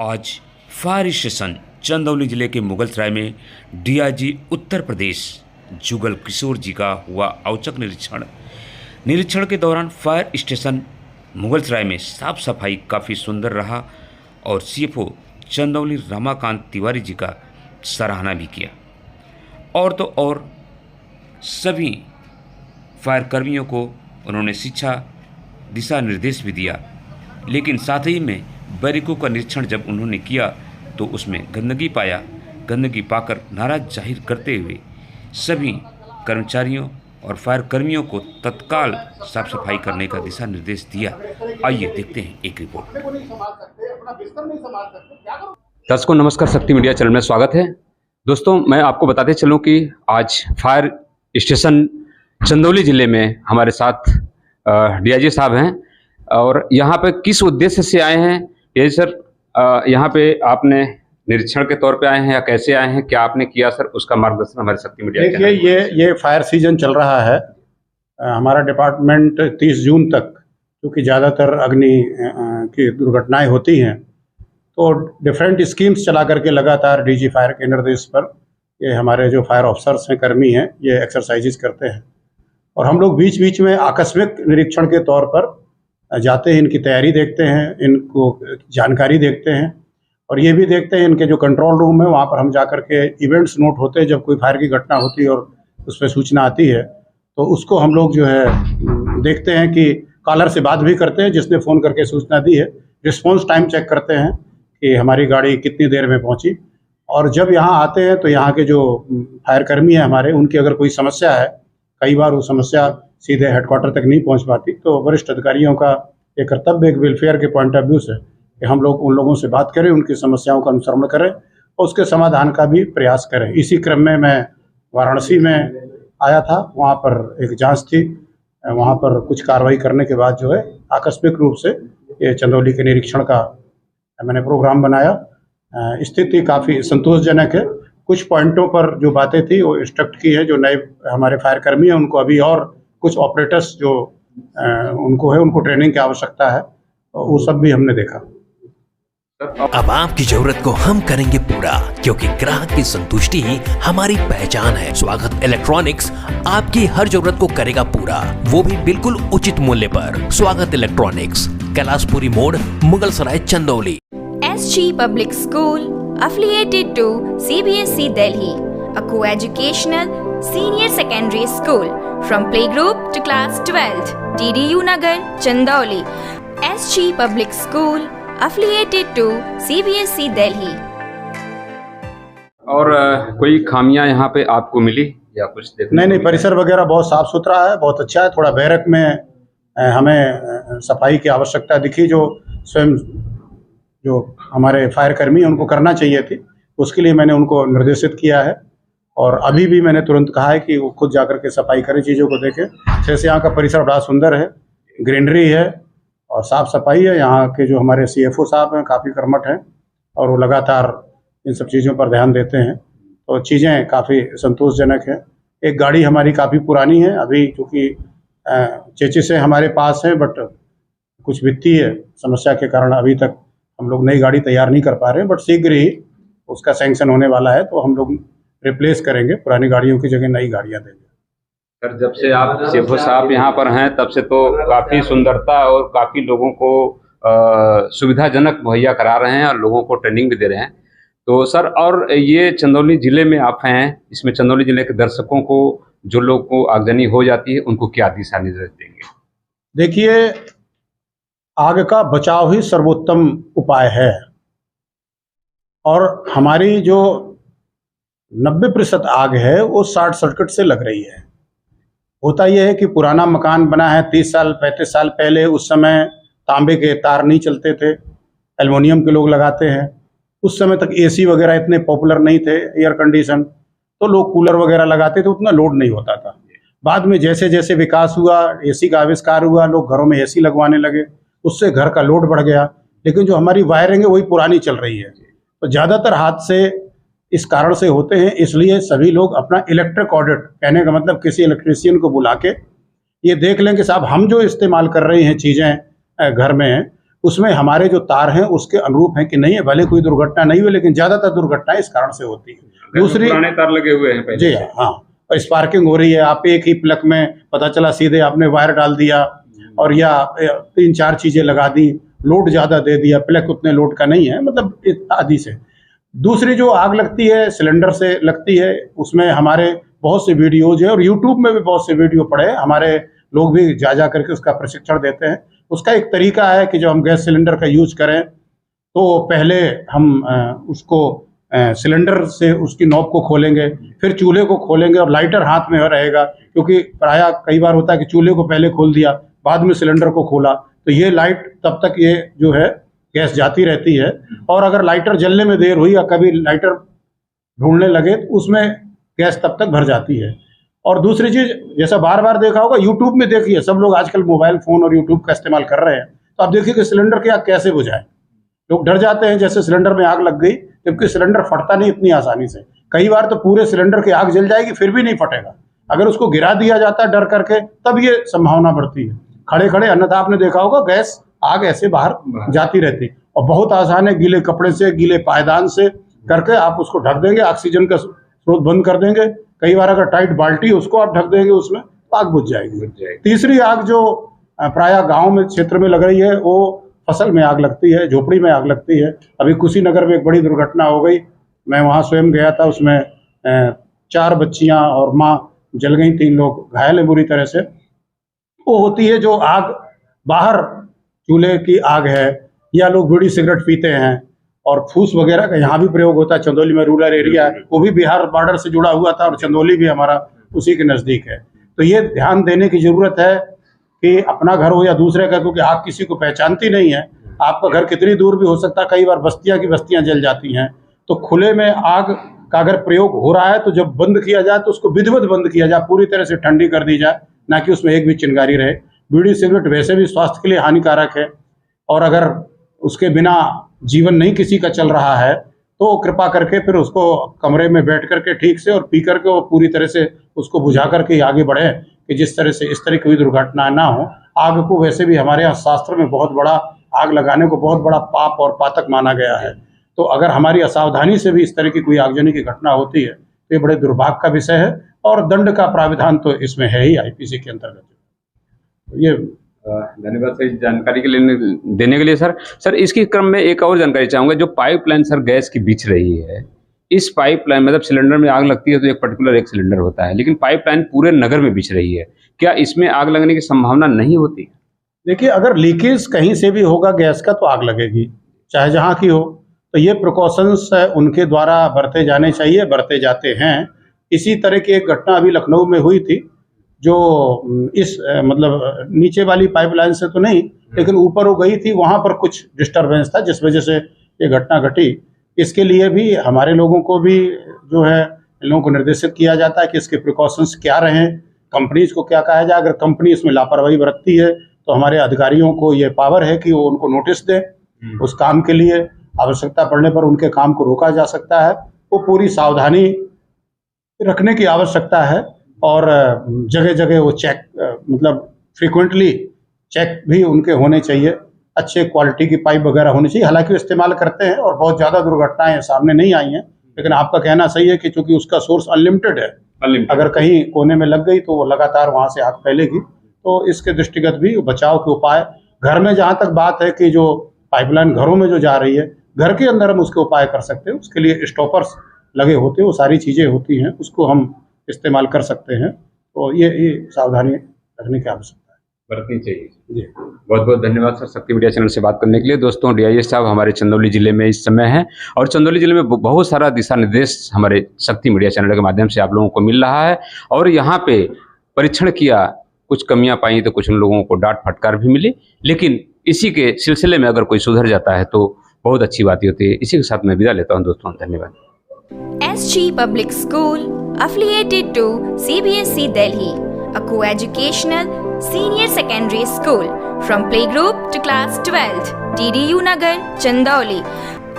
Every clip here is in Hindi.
आज फायर स्टेशन चंदौली जिले के मुगलसराय में डीआईजी उत्तर प्रदेश जुगल किशोर जी का हुआ औचक निरीक्षण के दौरान फायर स्टेशन मुगलसराय में साफ सफाई काफ़ी सुंदर रहा और सीएफओ चंदौली रमाकांत तिवारी जी का सराहना भी किया। और तो और सभी फायर कर्मियों को उन्होंने शिक्षा दिशा निर्देश भी दिया, लेकिन साथ ही में बैरिकों का निरीक्षण जब उन्होंने किया तो उसमें गंदगी पाया। गंदगी पाकर नाराज जाहिर करते हुए सभी कर्मचारियों और फायर कर्मियों को तत्काल साफ सफाई करने का दिशा निर्देश दिया। आइए देखते हैं एक रिपोर्ट। दर्शकों नमस्कार, शक्ति मीडिया चैनल में स्वागत है। दोस्तों मैं आपको बताते चलूं कि आज फायर स्टेशन चंदौली जिले में हमारे साथ डीआईजी साहब हैं और यहाँ पे किस उद्देश्य से आए हैं डीआईजी सर? यहाँ पे आपने निरीक्षण के तौर पे आए हैं या कैसे आए हैं, क्या आपने किया सर, उसका मार्गदर्शन हमारे शक्ति मीडिया। देखिए ये फायर सीजन चल रहा है। हमारा डिपार्टमेंट 30 जून तक, क्योंकि ज़्यादातर अग्नि की दुर्घटनाएं होती हैं, तो डिफरेंट स्कीम्स चला करके लगातार डीजी फायर के निर्देश पर ये हमारे जो फायर ऑफिसर्स हैं, कर्मी हैं, ये एक्सरसाइजेस करते हैं। और हम लोग बीच बीच में आकस्मिक निरीक्षण के तौर पर जाते हैं, इनकी तैयारी देखते हैं, इनको जानकारी देखते हैं और ये भी देखते हैं इनके जो कंट्रोल रूम है वहाँ पर हम जा कर के इवेंट्स नोट होते हैं। जब कोई फायर की घटना होती है और उस पर सूचना आती है तो उसको हम लोग जो है देखते हैं कि कॉलर से बात भी करते हैं जिसने फ़ोन करके सूचना दी है। रिस्पॉन्स टाइम चेक करते हैं कि हमारी गाड़ी कितनी देर में पहुँची। और जब यहाँ आते हैं तो यहाँ के जो फायर कर्मी हैं हमारे, उनकी अगर कोई समस्या है, कई बार वो समस्या सीधे हेडक्वार्टर तक नहीं पहुँच पाती, तो वरिष्ठ अधिकारियों का एक कर्तव्य एक वेलफेयर के पॉइंट ऑफ व्यू से कि हम लोग उन लोगों से बात करें, उनकी समस्याओं का अनुसरण करें और उसके समाधान का भी प्रयास करें। इसी क्रम में मैं वाराणसी में आया था, वहाँ पर एक जांच थी, वहाँ पर कुछ कार्रवाई करने के बाद जो है आकस्मिक रूप से ये चंदौली के निरीक्षण का मैंने प्रोग्राम बनाया। स्थिति काफ़ी संतोषजनक है। कुछ पॉइंटों पर जो बातें थी वो इंस्ट्रक्ट की है, जो नए हमारे फायर कर्मी हैं उनको अभी, और कुछ ऑपरेटर्स जो उनको है, उनको ट्रेनिंग की आवश्यकता है, तो वो सब भी हमने देखा। अब आपकी जरूरत को हम करेंगे पूरा, क्योंकि ग्राहक की संतुष्टि ही हमारी पहचान है। स्वागत इलेक्ट्रॉनिक्स आपकी हर जरूरत को करेगा पूरा, वो भी बिल्कुल उचित मूल्य पर। स्वागत इलेक्ट्रॉनिक्स, कैलाशपुरी मोड़, Mughalsarai, Chandauli. SG Public School affiliated to CBSE Delhi, a co-educational senior secondary school from playgroup to class 12th, TDU Nagar, Chandauli. SG Public School affiliated to CBSE Delhi. और कोई खामियां यहाँ पे आपको मिली या कुछ देखने? नहीं, परिसर वगैरह बहुत साफ सुथरा है, बहुत अच्छा है। थोड़ा बैरक में हमें सफाई की आवश्यकता दिखी, जो स्वयं जो हमारे फायर कर्मी हैं उनको करना चाहिए थी, उसके लिए मैंने उनको निर्देशित किया है। और अभी भी मैंने तुरंत कहा है कि वो खुद जाकर के सफाई करें, चीज़ों को देखें। जैसे यहाँ का परिसर बड़ा सुंदर है, ग्रीनरी है और साफ़ सफाई है। यहाँ के जो हमारे CFO साहब हैं काफ़ी कर्मठ हैं और वो लगातार इन सब चीज़ों पर ध्यान देते हैं, तो चीज़ें काफ़ी संतोषजनक हैं। एक गाड़ी हमारी काफ़ी पुरानी है अभी, क्योंकि चेचिस से हमारे पास है, बट कुछ वित्तीय समस्या के कारण अभी तक हम लोग नई गाड़ी तैयार नहीं कर पा रहे हैं, बट शीघ्र ही उसका सैंक्शन होने वाला है, तो हम लोग रिप्लेस करेंगे, पुरानी गाड़ियों की जगह नई गाड़ियां देंगे। सर जब से आप CFO साहब यहाँ पर हैं तब से तो काफ़ी सुंदरता और काफ़ी लोगों को सुविधाजनक मुहैया करा रहे हैं और लोगों को ट्रेनिंग भी दे रहे हैं। तो सर, और ये चंदौली ज़िले में आप हैं, इसमें चंदौली ज़िले के दर्शकों को, जो लोग को आगजनी हो जाती है, उनको क्या दिशा निर्देश देंगे? देखिए, आग का बचाव ही सर्वोत्तम उपाय है और हमारी जो 90% आग है वो शॉर्ट सर्किट से लग रही है। होता यह है कि पुराना मकान बना है 30 साल 35 साल पहले, उस समय तांबे के तार नहीं चलते थे, एल्युमिनियम के लोग लगाते हैं। उस समय तक AC वगैरह इतने पॉपुलर नहीं थे, एयर कंडीशन, तो लोग कूलर वगैरह लगाते थे, उतना लोड नहीं होता था। बाद में जैसे जैसे विकास हुआ, AC का आविष्कार हुआ, लोग घरों में AC लगवाने लगे, उससे घर का लोड बढ़ गया। लेकिन जो हमारी वायरिंग है वही पुरानी चल रही है, तो ज़्यादातर हादसे इस कारण से होते हैं। इसलिए सभी लोग अपना इलेक्ट्रिक ऑडिट, कहने का मतलब किसी इलेक्ट्रीशियन को बुला के ये देख लें कि साहब हम जो इस्तेमाल कर रहे हैं चीज़ें घर में, उसमें हमारे जो तार हैं उसके अनुरूप हैं कि नहीं है। भले कोई दुर्घटना नहीं हुई, लेकिन ज़्यादातर दुर्घटनाएं इस कारण से होती है। दूसरी, पुराने तार लगे हुए हैं पहले जी से। हाँ, और स्पार्किंग हो रही है, आप एक ही प्लग में पता चला सीधे आपने वायर डाल दिया और या 3-4 चीज़ें लगा दी, लोड ज़्यादा दे दिया, प्लग उतने लोड का नहीं है, मतलब आदि से। दूसरी जो आग लगती है सिलेंडर से लगती है, उसमें हमारे बहुत से वीडियोज हैं और यूट्यूब में भी बहुत से वीडियो पड़े हैं, हमारे लोग भी जा करके उसका प्रशिक्षण देते हैं। उसका एक तरीका है कि जब हम गैस सिलेंडर का यूज करें तो पहले हम उसको सिलेंडर से उसकी नॉब को खोलेंगे, फिर चूल्हे को खोलेंगे और लाइटर हाथ में रहेगा, क्योंकि प्रायः कई बार होता है कि चूल्हे को पहले खोल दिया, बाद में सिलेंडर को खोला, तो ये लाइट तब तक ये जो है गैस जाती रहती है। और अगर लाइटर जलने में देर हुई या कभी लाइटर ढूंढने लगे तो उसमें गैस तब तक भर जाती है। और दूसरी चीज़, जैसा बार बार देखा होगा, यूट्यूब में देखिए, सब लोग आजकल मोबाइल फ़ोन और यूट्यूब का इस्तेमाल कर रहे हैं, तो आप देखिए कि सिलेंडर की आग कैसे बुझाएं। लोग डर जाते हैं जैसे सिलेंडर में आग लग गई, जबकि सिलेंडर फटता नहीं इतनी आसानी से। कई बार तो पूरे सिलेंडर की आग जल जाएगी फिर भी नहीं फटेगा। अगर उसको गिरा दिया जाता है डर करके, तब ये संभावना बढ़ती है खड़े खड़े, अन्यथा आपने देखा होगा गैस आग ऐसे बाहर जाती रहती। और बहुत आसान है, गीले कपड़े से, गीले पायदान से करके आप उसको ढक देंगे, ऑक्सीजन का स्रोत बंद कर देंगे। कई बार अगर टाइट बाल्टी है उसको आप ढक देंगे, उसमें तो आग बुझ जाएगी। तीसरी आग जो प्रायः गांव में क्षेत्र में लग रही है, वो फसल में आग लगती है, झोपड़ी में आग लगती है। अभी कुशीनगर में एक बड़ी दुर्घटना हो गई, मैं वहाँ स्वयं गया था, उसमें 4 बच्चियाँ और माँ जल गई, 3 लोग घायल हैं बुरी तरह से। वो होती है जो आग बाहर चूल्हे की आग है, या लोग बीड़ी सिगरेट पीते हैं और फूस वगैरह का यहाँ भी प्रयोग होता है। चंदौली में रूरल एरिया है, वो भी बिहार बॉर्डर से जुड़ा हुआ था और चंदौली भी हमारा उसी के नज़दीक है। तो ये ध्यान देने की ज़रूरत है कि अपना घर हो या दूसरे का, क्योंकि आग किसी को पहचानती नहीं है। आपका घर कितनी दूर भी हो सकता है, कई बार बस्तियाँ की बस्तियाँ जल जाती हैं। तो खुले में आग का अगर प्रयोग हो रहा है तो जब बंद किया जाए तो उसको विधिवत बंद किया जाए, पूरी तरह से ठंडी कर दी जाए, ना कि उसमें एक भी चिंगारी रहे। बीड़ी सिगरेट वैसे भी स्वास्थ्य के लिए हानिकारक है, और अगर उसके बिना जीवन नहीं किसी का चल रहा है तो कृपा करके फिर उसको कमरे में बैठ करके ठीक से और पी करके और पूरी तरह से उसको बुझा करके आगे बढ़े, कि जिस तरह से इस तरह की कोई दुर्घटना ना हो। आग को वैसे भी हमारे यहाँ शास्त्र में बहुत बड़ा, आग लगाने को बहुत बड़ा पाप और पातक माना गया है। तो अगर हमारी असावधानी से भी इस तरह की कोई आगजनी की घटना होती है तो ये बड़े दुर्भाग्य का विषय है, और दंड का प्राविधान तो इसमें है ही आईपीसी के अंतर्गत। ये धन्यवाद सर जानकारी के लिए देने के लिए। सर इसके क्रम में एक और जानकारी चाहूँगा, जो पाइपलाइन सर गैस की बिछ रही है, इस पाइपलाइन मतलब सिलेंडर में आग लगती है तो एक पर्टिकुलर एक सिलेंडर होता है, लेकिन पाइपलाइन पूरे नगर में बिछ रही है, क्या इसमें आग लगने की संभावना नहीं होती? देखिए, अगर लीकेज कहीं से भी होगा गैस का तो आग लगेगी, चाहे जहाँ की हो। तो ये प्रिकॉशंस उनके द्वारा बरते जाने चाहिए, बरते जाते हैं। इसी तरह की एक घटना अभी लखनऊ में हुई थी, जो इस मतलब नीचे वाली पाइपलाइन से तो नहीं, लेकिन ऊपर हो गई थी, वहाँ पर कुछ डिस्टर्बेंस था जिस वजह से ये घटना घटी। इसके लिए भी हमारे लोगों को भी जो है, इन लोगों को निर्देशित किया जाता है कि इसके प्रिकॉशंस क्या रहें, कंपनीज को क्या कहा जाए। अगर कंपनी इसमें लापरवाही बरतती है तो हमारे अधिकारियों को ये पावर है कि वो उनको नोटिस दें। उस काम के लिए आवश्यकता पड़ने पर उनके काम को रोका जा सकता है। वो पूरी सावधानी रखने की आवश्यकता है, और जगह जगह वो चेक मतलब फ्रीक्वेंटली चेक भी उनके होने चाहिए। अच्छे क्वालिटी की पाइप वगैरह होनी चाहिए। हालांकि वो इस्तेमाल करते हैं और बहुत ज़्यादा दुर्घटनाएं सामने नहीं आई हैं, लेकिन आपका कहना सही है कि चूंकि उसका सोर्स अनलिमिटेड है, अगर कहीं कोने में लग गई तो वो लगातार वहाँ से आग फैलेगी। तो इसके दृष्टिगत भी बचाव के उपाय, घर में जहाँ तक बात है कि जो पाइपलाइन घरों में जो जा रही है, घर के अंदर हम उसके उपाय कर सकते हैं। उसके लिए स्टॉपर्स लगे होते हैं, वो सारी चीज़ें होती हैं, उसको हम इस्तेमाल कर सकते हैं। तो ये सावधानी रखने की आवश्यकता है, बरतनी चाहिए जी। बहुत बहुत धन्यवाद सर शक्ति मीडिया चैनल से बात करने के लिए। दोस्तों, डीआईजी साहब हमारे चंदौली जिले में इस समय हैं, और चंदौली जिले में बहुत सारा दिशा निर्देश हमारे शक्ति मीडिया चैनल के माध्यम से आप लोगों को मिल रहा है, और यहाँ पे परीक्षण किया, कुछ कमियां पाई तो कुछ उन लोगों को डांट फटकार भी मिली, लेकिन इसी के सिलसिले में अगर कोई सुधर जाता है तो बहुत अच्छी बात होती है। इसी के साथ मैं विदा लेता हूँ दोस्तों, धन्यवाद। SG Public School affiliated to CBSE Delhi, a co-educational senior secondary school from playgroup to class 12th, DDU Nagar, Chandauli.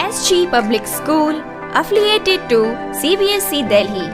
SG Public School affiliated to CBSE Delhi.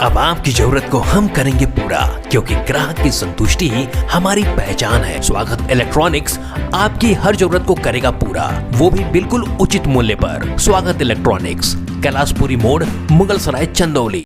अब आपकी जरूरत को हम करेंगे पूरा, क्योंकि ग्राहक की संतुष्टि ही हमारी पहचान है। स्वागत इलेक्ट्रॉनिक्स आपकी हर जरूरत को करेगा पूरा, वो भी बिल्कुल उचित मूल्य पर। स्वागत इलेक्ट्रॉनिक्स, कैलाशपुरी मोड़, मुगलसराय, चंदौली।